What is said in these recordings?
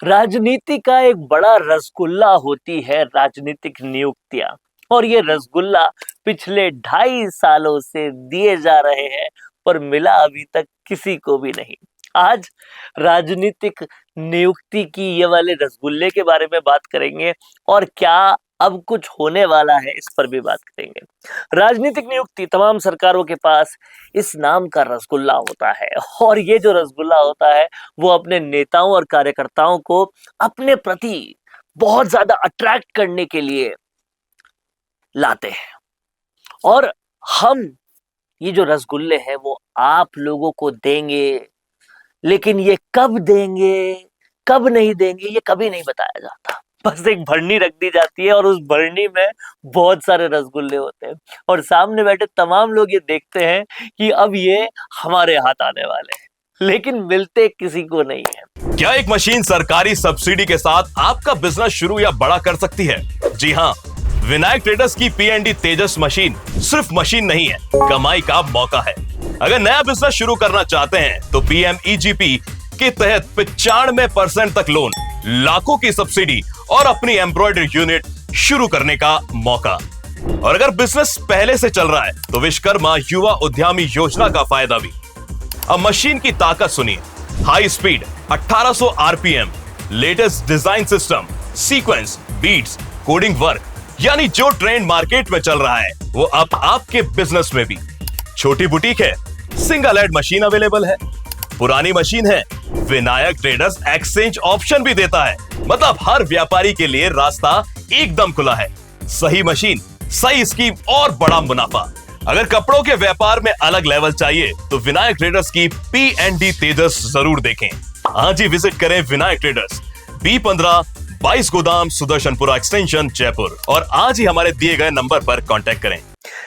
राजनीति का एक बड़ा रसगुल्ला होती है राजनीतिक नियुक्तियां। और ये रसगुल्ला पिछले 2.5 सालों से दिए जा रहे हैं, पर मिला अभी तक किसी को भी नहीं। आज राजनीतिक नियुक्ति की ये वाले रसगुल्ले के बारे में बात करेंगे, और क्या अब कुछ होने वाला है इस पर भी बात करेंगे। राजनीतिक नियुक्ति तमाम सरकारों के पास इस नाम का रसगुल्ला होता है, और ये जो रसगुल्ला होता है वो अपने नेताओं और कार्यकर्ताओं को अपने प्रति बहुत ज्यादा अट्रैक्ट करने के लिए लाते हैं। और हम ये जो रसगुल्ले हैं वो आप लोगों को देंगे, लेकिन ये कब देंगे कब नहीं देंगे ये कभी नहीं बताया जाता। बस एक भरनी रख दी जाती है और उस भरनी में बहुत सारे रसगुल्ले होते हैं, और सामने बैठे तमाम लोग ये देखते हैं कि अब ये हमारे हाथ आने वाले हैं, लेकिन मिलते किसी को नहीं है। क्या एक मशीन सरकारी सब्सिडी के साथ आपका बिजनेस शुरू या बड़ा कर सकती है? जी हाँ, विनायक ट्रेडर्स की P&D तेजस मशीन सिर्फ मशीन नहीं है, कमाई का मौका है। अगर नया बिजनेस शुरू करना चाहते हैं तो PMEGP के तहत 95% तक लोन, लाखों की सब्सिडी और अपनी एम्ब्रॉयडरी यूनिट शुरू करने का मौका। और अगर बिजनेस पहले से चल रहा है तो विश्वकर्मा युवा उद्यमी योजना का फायदा भी। अब मशीन की ताकत सुनिए, high speed 1800 RPM, latest design system, sequence, beats, coding work, यानी जो ट्रेंड मार्केट में चल रहा है वो अब आपके बिजनेस में भी। छोटी बुटीक है, सिंगल हेड मशीन अवेलेबल है। पुरानी मशीन है, विनायक ट्रेडर्स एक्सचेंज ऑप्शन भी देता है, मतलब हर व्यापारी के लिए रास्ता एकदम खुला है। सही मशीन, सही स्कीम और बड़ा मुनाफा। अगर कपड़ों के व्यापार में अलग लेवल चाहिए तो विनायक ट्रेडर्स की P&D तेजस जरूर देखें। आज ही विजिट करें विनायक ट्रेडर्स, B15 22 गोदाम, सुदर्शनपुरा एक्सटेंशन, जयपुर, और आज ही हमारे दिए गए नंबर पर कांटेक्ट करें।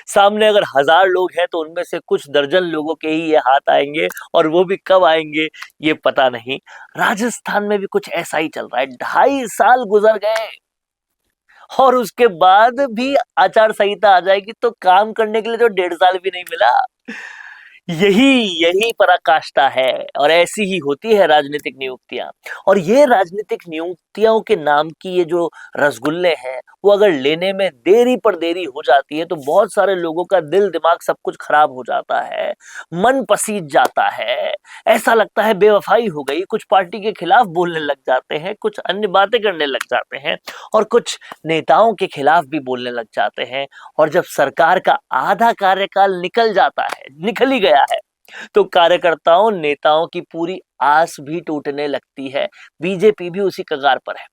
सामने अगर 1000 लोग हैं तो उनमें से कुछ दर्जन लोगों के ही ये हाथ आएंगे, और वो भी कब आएंगे ये पता नहीं। राजस्थान में भी कुछ ऐसा ही चल रहा है। 2.5 साल गुजर गए और उसके बाद भी आचार संहिता आ जाएगी तो काम करने के लिए तो 1.5 साल भी नहीं मिला। यही यही पराकाष्ठा है, और ऐसी ही होती है राजनीतिक नियुक्तियां। और ये राजनीतिक नियुक्तियों के नाम की ये जो रसगुल्ले हैं वो अगर लेने में देरी पर देरी हो जाती है तो बहुत सारे लोगों का दिल दिमाग सब कुछ खराब हो जाता है, मन पसीज जाता है, ऐसा लगता है बेवफाई हो गई। कुछ पार्टी के खिलाफ बोलने लग जाते हैं, कुछ अन्य बातें करने लग जाते हैं, और कुछ नेताओं के खिलाफ भी बोलने लग जाते हैं। और जब सरकार का आधा कार्यकाल निकल जाता है, निकल ही गया है, तो कार्यकर्ताओं नेताओं की पूरी आस भी टूटने लगती है। बीजेपी भी उसी कगार पर है।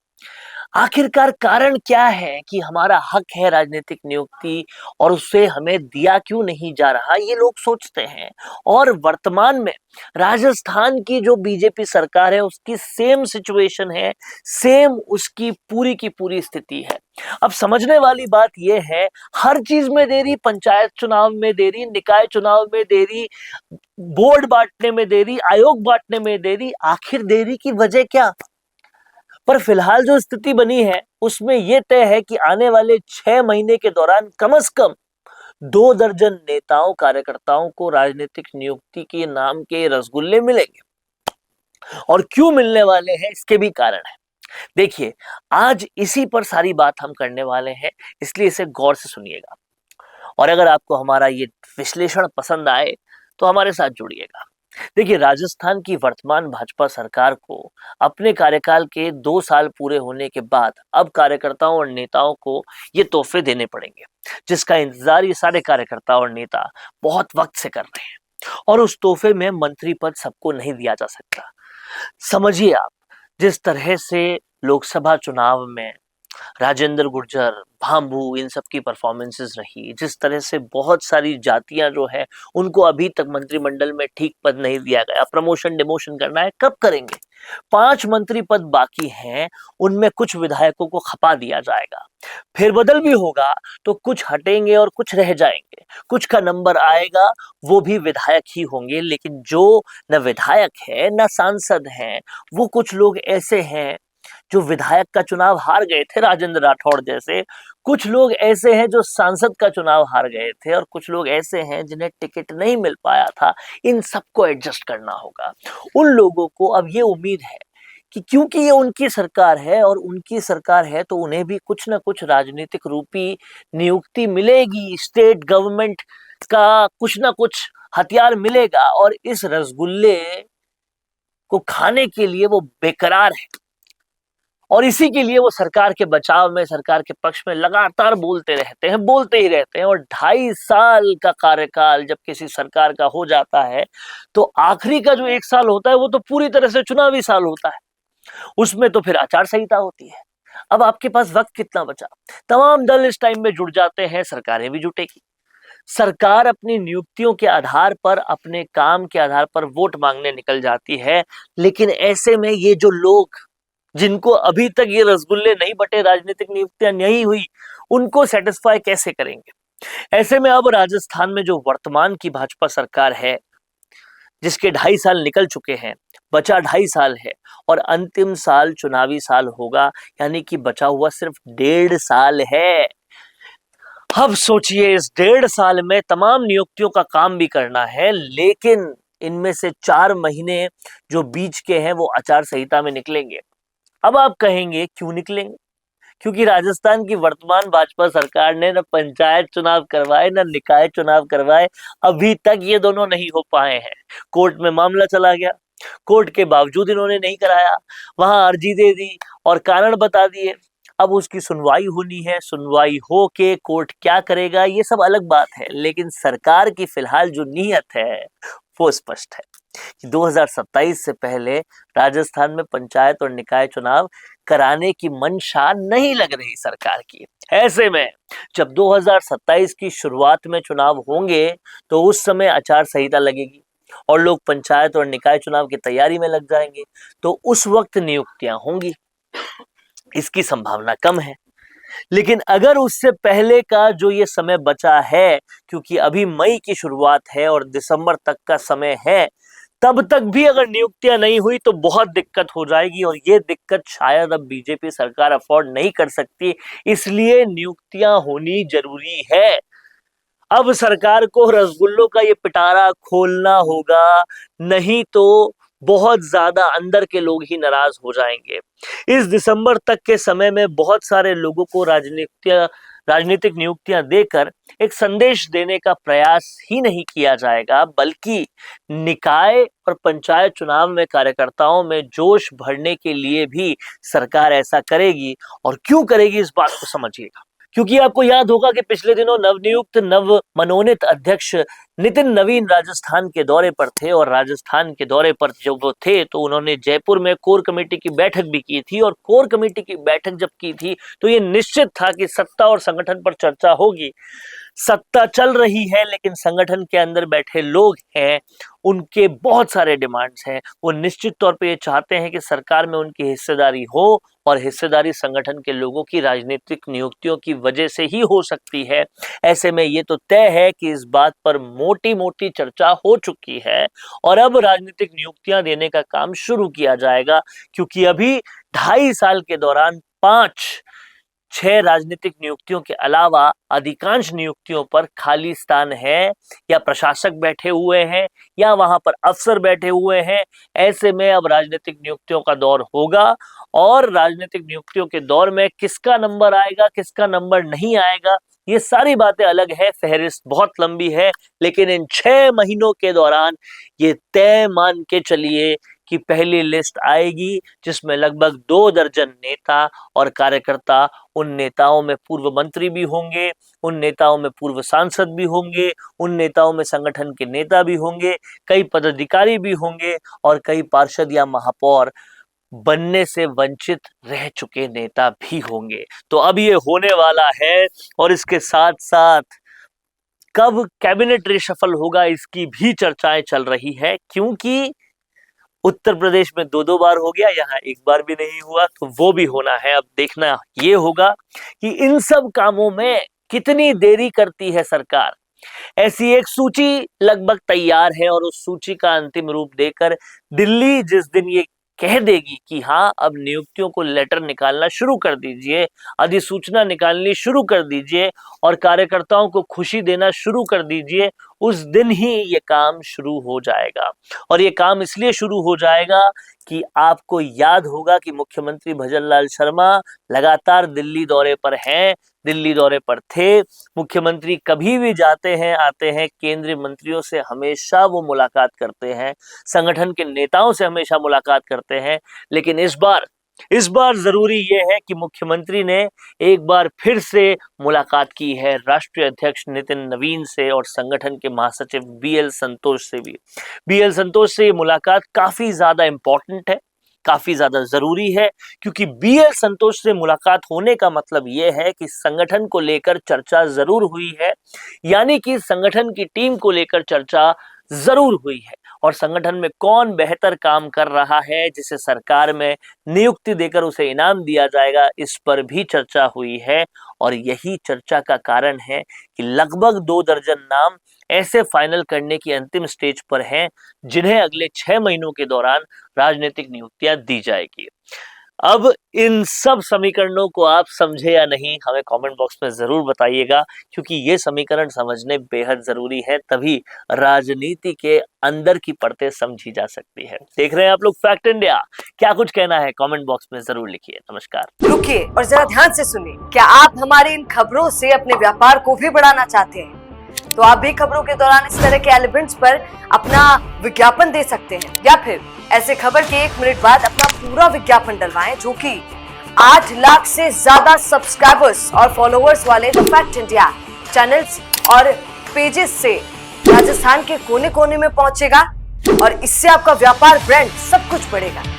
आखिरकार कारण क्या है कि हमारा हक है राजनीतिक नियुक्ति और उससे हमें दिया क्यों नहीं जा रहा, ये लोग सोचते हैं। और वर्तमान में राजस्थान की जो बीजेपी सरकार है उसकी सेम सिचुएशन है, सेम उसकी पूरी की पूरी स्थिति है। अब समझने वाली बात यह है, हर चीज में देरी, पंचायत चुनाव में देरी, निकाय चुनाव में देरी, बोर्ड बांटने में देरी, आयोग बांटने में देरी। आखिर देरी की वजह क्या? पर फिलहाल जो स्थिति बनी है उसमें यह तय है कि आने वाले 6 महीने के दौरान कम से कम 2 दर्जन नेताओं कार्यकर्ताओं को राजनीतिक नियुक्ति के नाम के रसगुल्ले मिलेंगे। और क्यों मिलने वाले हैं इसके भी कारण है। देखिए, आज इसी पर सारी बात हम करने वाले हैं, इसलिए इसे गौर से सुनिएगा। और अगर आपको हमारा ये विश्लेषण पसंद आए तो हमारे साथ जुड़िएगा। देखिए, राजस्थान की वर्तमान भाजपा सरकार को अपने कार्यकाल के 2 साल पूरे होने के बाद अब कार्यकर्ताओं और नेताओं को ये तोहफे देने पड़ेंगे, जिसका इंतजार ये सारे कार्यकर्ता और नेता बहुत वक्त से कर रहे हैं। और उस तोहफे में मंत्री पद सबको नहीं दिया जा सकता। समझिए आप, जिस तरह से लोकसभा चुनाव में राजेंद्र गुर्जर, भांबू, इन सब की परफॉर्मेंसेस रही, जिस तरह से बहुत सारी जातियां जो है उनको अभी तक मंत्रिमंडल में ठीक पद नहीं दिया गया, प्रमोशन डिमोशन करना है, कब करेंगे? 5 मंत्री पद बाकी हैं, उनमें कुछ विधायकों को खपा दिया जाएगा। फेरबदल भी होगा तो कुछ हटेंगे और कुछ रह जाएंगे, कुछ का नंबर आएगा, वो भी विधायक ही होंगे। लेकिन जो न विधायक है न सांसद हैं, वो कुछ लोग ऐसे हैं जो विधायक का चुनाव हार गए थे, राजेंद्र राठौड़ जैसे। कुछ लोग ऐसे हैं जो सांसद का चुनाव हार गए थे, और कुछ लोग ऐसे हैं जिन्हें टिकट नहीं मिल पाया था। इन सबको एडजस्ट करना होगा। उन लोगों को अब ये उम्मीद है कि क्योंकि ये उनकी सरकार है और उनकी सरकार है तो उन्हें भी कुछ ना कुछ राजनीतिक रूपी नियुक्ति मिलेगी, स्टेट गवर्नमेंट का कुछ ना कुछ हथियार मिलेगा और इस रसगुल्ले को खाने के लिए वो बेकरार है और इसी के लिए वो सरकार के बचाव में, सरकार के पक्ष में लगातार बोलते रहते हैं, बोलते ही रहते हैं। और 2.5 साल का कार्यकाल जब किसी सरकार का हो जाता है तो आखिरी का जो 1 साल होता है वो तो पूरी तरह से चुनावी साल होता है, उसमें तो फिर आचार संहिता होती है। अब आपके पास वक्त कितना बचा? तमाम दल इस टाइम में जुट जाते हैं, सरकारें भी जुटेगी। सरकार अपनी नियुक्तियों के आधार पर, अपने काम के आधार पर वोट मांगने निकल जाती है, लेकिन ऐसे में ये जो लोग जिनको अभी तक ये रसगुल्ले नहीं बटे, राजनीतिक नियुक्तियां नहीं हुई, उनको सेटिस्फाई कैसे करेंगे? ऐसे में अब राजस्थान में जो वर्तमान की भाजपा सरकार है, जिसके 2.5 साल निकल चुके हैं, बचा 2.5 साल है और अंतिम साल चुनावी साल होगा, यानी कि बचा हुआ सिर्फ 1.5 साल है। अब सोचिए, इस 1.5 साल में तमाम नियुक्तियों का काम भी करना है, लेकिन इनमें से 4 महीने जो बीच के हैं वो आचार संहिता में निकलेंगे। अब आप कहेंगे क्यों निकलेंगे? क्योंकि राजस्थान की वर्तमान भाजपा सरकार ने न पंचायत चुनाव करवाए, न निकाय चुनाव करवाए, अभी तक ये दोनों नहीं हो पाए हैं। कोर्ट में मामला चला गया, कोर्ट के बावजूद इन्होंने नहीं कराया, वहां अर्जी दे दी और कारण बता दिए। अब उसकी सुनवाई होनी है, सुनवाई हो के कोर्ट क्या करेगा ये सब अलग बात है, लेकिन सरकार की फिलहाल जो नीयत है वो स्पष्ट है कि 2027 से पहले राजस्थान में पंचायत और निकाय चुनाव कराने की मंशा नहीं लग रही सरकार की। ऐसे में जब 2027 की शुरुआत में चुनाव होंगे तो उस समय आचार संहिता लगेगी और लोग पंचायत और निकाय चुनाव की तैयारी में लग जाएंगे, तो उस वक्त नियुक्तियां होंगी, इसकी संभावना कम है। लेकिन अगर उससे पहले का जो ये समय बचा है, क्योंकि अभी मई की शुरुआत है और दिसंबर तक का समय है, तब तक भी अगर नियुक्तियां नहीं हुई तो बहुत दिक्कत हो जाएगी और ये दिक्कत शायद अब बीजेपी सरकार अफोर्ड नहीं कर सकती, इसलिए नियुक्तियां होनी जरूरी है। अब सरकार को रसगुल्लों का ये पिटारा खोलना होगा, नहीं तो बहुत ज्यादा अंदर के लोग ही नाराज हो जाएंगे। इस दिसंबर तक के समय में बहुत सारे लोगों को राजनीतिक नियुक्तियां देकर एक संदेश देने का प्रयास ही नहीं किया जाएगा, बल्कि निकाय और पंचायत चुनाव में कार्यकर्ताओं में जोश भरने के लिए भी सरकार ऐसा करेगी। और क्यों करेगी इस बात को समझिएगा, क्योंकि आपको याद होगा कि पिछले दिनों नवनियुक्त नव मनोनीत अध्यक्ष नितिन नवीन राजस्थान के दौरे पर थे और राजस्थान के दौरे पर जब वो थे तो उन्होंने जयपुर में कोर कमेटी की बैठक भी की थी। और कोर कमेटी की बैठक जब की थी तो ये निश्चित था कि सत्ता और संगठन पर चर्चा होगी। सत्ता चल रही है लेकिन संगठन के अंदर बैठे लोग हैं, उनके बहुत सारे डिमांड्स हैं, वो निश्चित तौर पे ये चाहते हैं कि सरकार में उनकी हिस्सेदारी हो और हिस्सेदारी संगठन के लोगों की राजनीतिक नियुक्तियों की वजह से ही हो सकती है। ऐसे में ये तो तय है कि इस बात पर मोटी मोटी चर्चा हो चुकी है और अब राजनीतिक नियुक्तियां देने का काम शुरू किया जाएगा, क्योंकि अभी 2.5 साल के दौरान 5-6 राजनीतिक नियुक्तियों के अलावा अधिकांश नियुक्तियों पर खाली स्थान है, या प्रशासक बैठे हुए हैं या वहां पर अफसर बैठे हुए हैं। ऐसे में अब राजनीतिक नियुक्तियों का दौर होगा और राजनीतिक नियुक्तियों के दौर में किसका नंबर आएगा, किसका नंबर नहीं आएगा, ये सारी बातें अलग है, फहरिस्त बहुत लंबी है। लेकिन इन 6 महीनों के दौरान ये तय मान के चलिए कि पहली लिस्ट आएगी जिसमें लगभग 2 दर्जन नेता और कार्यकर्ता, उन नेताओं में पूर्व मंत्री भी होंगे, उन नेताओं में पूर्व सांसद भी होंगे, उन नेताओं में संगठन के नेता भी होंगे, कई पदाधिकारी भी होंगे और कई पार्षद या महापौर बनने से वंचित रह चुके नेता भी होंगे। तो अब ये होने वाला है और इसके साथ साथ कब कैबिनेट रिशफल होगा इसकी भी चर्चाएं चल रही है, क्योंकि उत्तर प्रदेश में 2 बार हो गया, यहाँ 1 बार भी नहीं हुआ, तो वो भी होना है। अब देखना ये होगा कि इन सब कामों में कितनी देरी करती है सरकार। ऐसी एक सूची लगभग तैयार है और उस सूची का अंतिम रूप देकर दिल्ली जिस दिन ये कह देगी कि हाँ अब नियुक्तियों को लेटर निकालना शुरू कर दीजिए, अधिसूचना निकालनी शुरू कर दीजिए और कार्यकर्ताओं को खुशी देना शुरू कर दीजिए, उस दिन ही ये काम शुरू हो जाएगा। और ये काम इसलिए शुरू हो जाएगा कि आपको याद होगा कि मुख्यमंत्री भजनलाल शर्मा लगातार दिल्ली दौरे पर हैं, दिल्ली दौरे पर थे। मुख्यमंत्री कभी भी जाते हैं, आते हैं, केंद्रीय मंत्रियों से हमेशा वो मुलाकात करते हैं, संगठन के नेताओं से हमेशा मुलाकात करते हैं। लेकिन इस बार जरूरी ये है कि मुख्यमंत्री ने एक बार फिर से मुलाकात की है राष्ट्रीय अध्यक्ष नितिन नवीन से और संगठन के महासचिव बीएल संतोष से भी। बीएल संतोष से ये मुलाकात काफी ज्यादा इंपॉर्टेंट है, काफी ज्यादा जरूरी है, क्योंकि बीएल संतोष से मुलाकात होने का मतलब यह है कि संगठन को लेकर चर्चा जरूर हुई है, यानी कि संगठन की टीम को लेकर चर्चा जरूर हुई है और संगठन में कौन बेहतर काम कर रहा है जिसे सरकार में नियुक्ति देकर उसे इनाम दिया जाएगा, इस पर भी चर्चा हुई है। और यही चर्चा का कारण है कि लगभग 2 दर्जन नाम ऐसे फाइनल करने की अंतिम स्टेज पर हैं जिन्हें अगले 6 महीनों के दौरान राजनीतिक नियुक्तियां दी जाएगी। अब इन सब समीकरणों को आप समझे या नहीं, हमें कमेंट बॉक्स में जरूर बताइएगा, क्योंकि ये समीकरण समझने बेहद जरूरी है, तभी राजनीति के अंदर की परतें समझी जा सकती है। देख रहे हैं आप लोग फैक्ट इंडिया, क्या कुछ कहना है कमेंट बॉक्स में जरूर लिखिए। नमस्कार। रुकिए और जरा ध्यान से सुनिए, क्या आप हमारी इन खबरों से अपने व्यापार को भी बढ़ाना चाहते हैं? तो आप भी खबरों के दौरान इस तरह के एलिमेंट्स पर अपना विज्ञापन दे सकते हैं, या फिर ऐसे खबर के 1 मिनट बाद अपना पूरा विज्ञापन डलवाएं, जो कि 8 लाख से ज्यादा सब्सक्राइबर्स और फॉलोअर्स वाले द फैक्ट इंडिया चैनल्स और पेजेस से राजस्थान के कोने कोने में पहुंचेगा और इससे आपका व्यापार, ब्रांड सब कुछ बढ़ेगा।